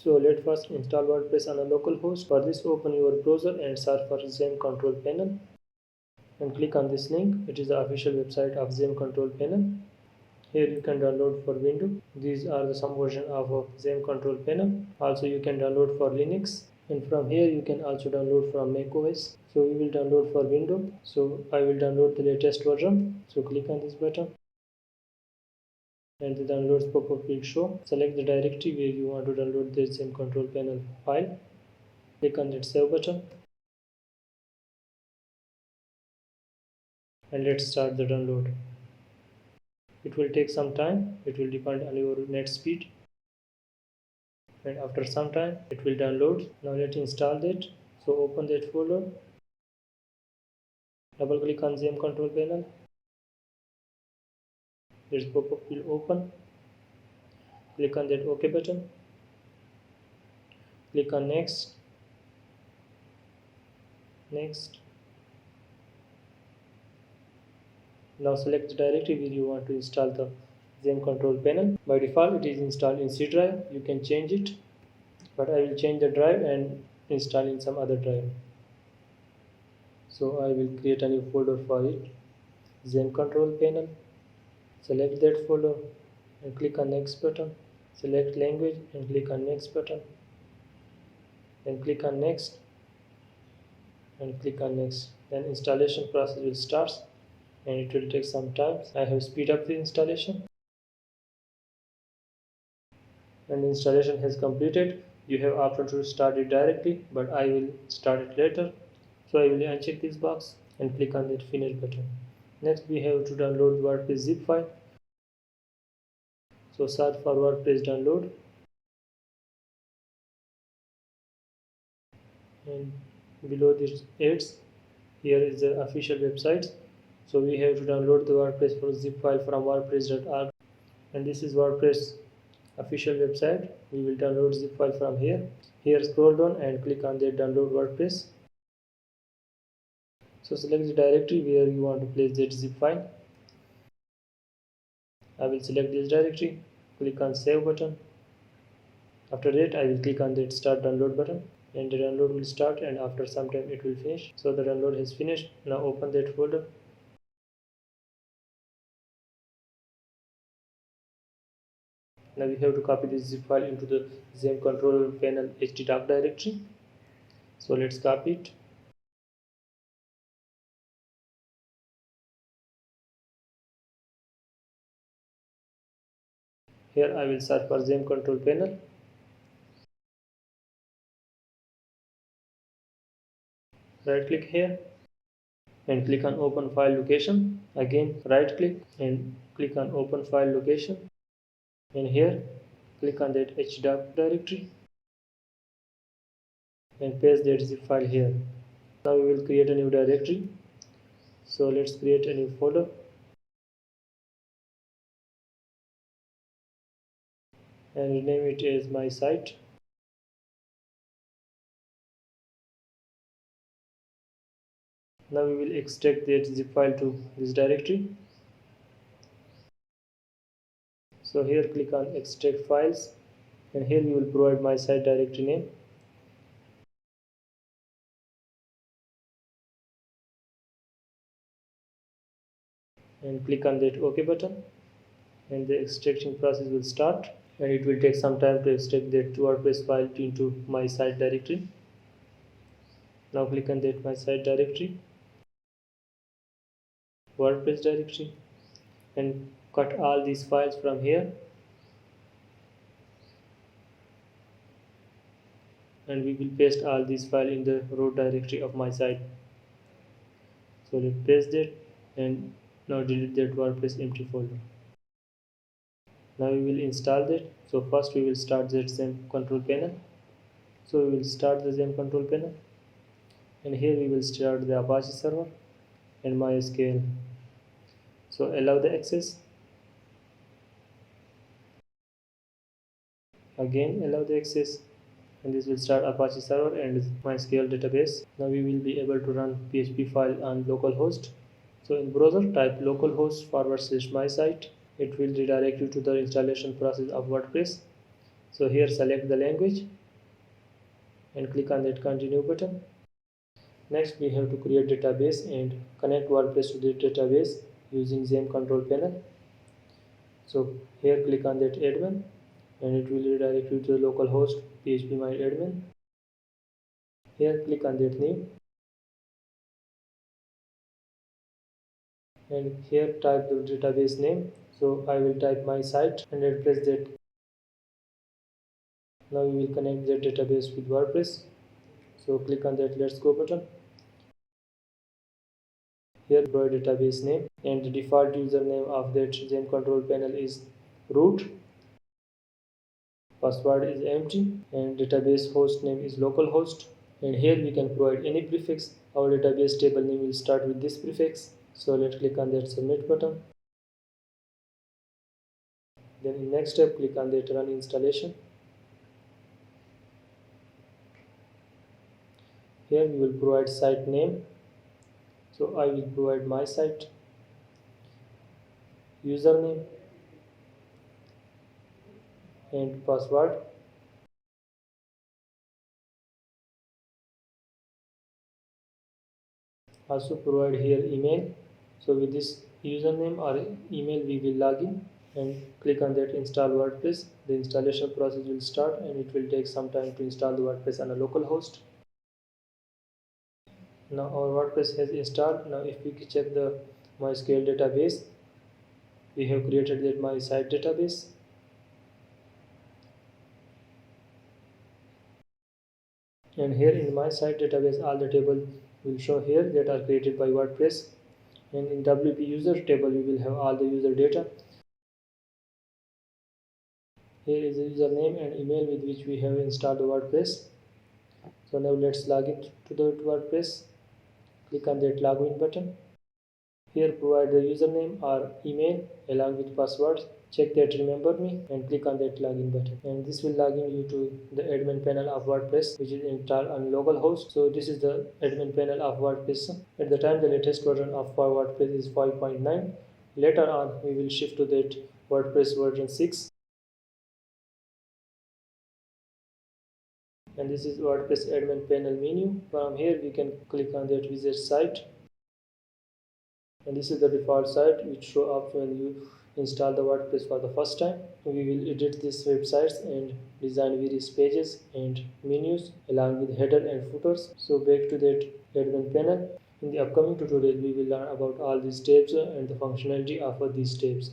So let's first install WordPress on a local host. For this, open your browser and search for Xampp control panel and click on this link. It is the official website of Xampp control panel. Here you can download for Windows. These are some version of Xampp control panel. Also you can download for Linux, and from here you can also download from macOS. So we will download for Windows. So I will download the latest version. So click on this button and the downloads pop-up will show. Select the directory where you want to download the Xampp control panel file. Click on that save button and let's start the download. It will take some time. It will depend on your net speed, and after some time it will download. Now let's install that. So open that folder, double click on Xampp control panel. This pop-up will open. Click on that OK button. Click on next. Now select the directory where you want to install the Xampp control panel. By default it is installed in C drive. You can change it, but I will change the drive and install in some other drive. So I will create a new folder for it, Xampp control panel. Select that folder and click on next button. Select language and click on next button. Then click on next and click on next. Then installation process will start and it will take some time. I have speed up the installation and installation has completed. You have option to start it directly, but I will start it later. So I will uncheck this box and click on that finish button. Next we have to download the WordPress zip file. So search for WordPress download and below this ads, here is the official website. So we have to download the WordPress for zip file from wordpress.org, and this is WordPress official website. We will download zip file from here. Here scroll down and click on the download WordPress. So select the directory where you want to place that zip file. I will select this directory, click on save button. After that I will click on that start download button and the download will start, and after some time it will finish. So the download has finished. Now open that folder. Now we have to copy this zip file into the Xampp control panel htdoc directory. So let's copy it. Here I will search for Xampp control panel. Right click here and click on open file location. Again right click and click on open file location, and here click on that htdoc directory and paste that zip file here. Now we will create a new directory. So let's create a new folder and rename it as my site. Now we will extract that zip file to this directory. So here click on extract files, and here you will provide my site directory name. And click on that OK button, and the extraction process will start, and it will take some time to extract that WordPress file into my site directory. Now click on that my site directory, WordPress directory, and cut all these files from here, and we will paste all these files in the root directory of my site. So let's paste that and now delete that WordPress empty folder. Now we will install that. So first we will start that Xampp control panel. So we will start the Xampp control panel, and here we will start the Apache server and MySQL. So allow the access. Again allow the access, and this will start Apache server and MySQL database. Now we will be able to run PHP file on localhost. So in browser type localhost /my site. It will redirect you to the installation process of WordPress. So here select the language and click on that continue button. Next we have to create database and connect WordPress to the database using Xampp control panel. So here click on that admin and it will redirect you to the localhost PHP my admin. Here click on that name and here type the database name. So I will type my site and then press that. Now we will connect that database with WordPress. So click on that let's go button. Here provide database name and the default username of that Xampp control panel is root. Password is empty and database host name is localhost. And here we can provide any prefix. Our database table name will start with this prefix. So let's click on that submit button. Then in next step click on that run installation. Here we will provide site name. So I will provide my site, username and password. Also provide here email. So with this username or email we will log in and click on that install WordPress. The installation process will start and it will take some time to install the WordPress on a local host. Now our WordPress has installed. Now if we check the MySQL database, we have created that my site database. And here in my site database all the tables will show here that are created by WordPress. And in WP user table we will have all the user data. Here is the username and email with which we have installed the WordPress. So now let's log in to the WordPress. Click on that login button. Here provide the username or email along with passwords. Check that remember me and click on that login button. And this will log in you to the admin panel of WordPress which is installed on localhost. So this is the admin panel of WordPress. At the time the latest version of WordPress is 5.9. Later on we will shift to that WordPress version 6. And this is WordPress admin panel menu. From here we can click on that visit site. And this is the default site which show up when you install the WordPress for the first time. We will edit these websites and design various pages and menus along with header and footers. So back to that admin panel. In the upcoming tutorial we will learn about all these tabs and the functionality of these tabs.